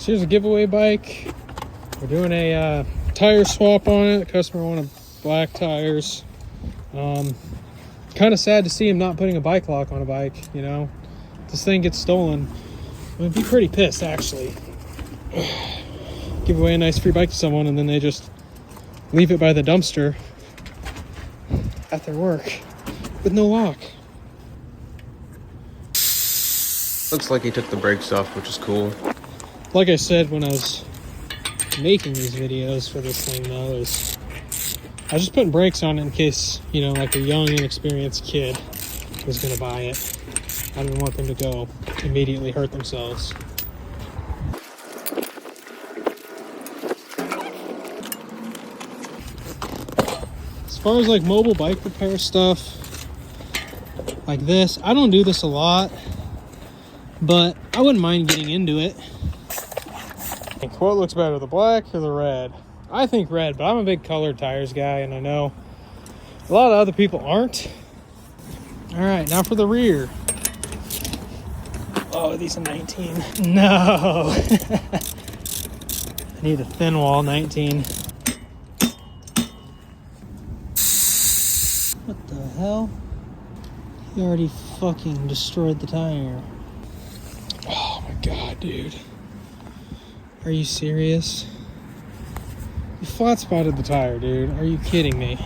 So here's a giveaway bike. We're doing a tire swap on it. The customer wanted black tires. Kind of sad to see him not putting a bike lock on a bike, you know. If this thing gets stolen, I'd be pretty pissed, actually. Give away a nice free bike to someone and then they just leave it by the dumpster at their work with no lock. Looks like he took the brakes off, which is cool. Like I said when I was making these videos for this thing, though, is I was just putting brakes on it in case, you know, like a young, inexperienced kid was going to buy it. I didn't want them to go immediately hurt themselves. As far as like mobile bike repair stuff like this, I don't do this a lot, but I wouldn't mind getting into it. What looks better, the black or the red? I think red, but I'm a big colored tires guy, and I know a lot of other people aren't. All right, now for the rear. Oh, these are 19. No. I need a thin wall 19. What the hell? He already fucking destroyed the tire. Oh my god, dude. Are you serious? You flat spotted the tire, dude. Are you kidding me?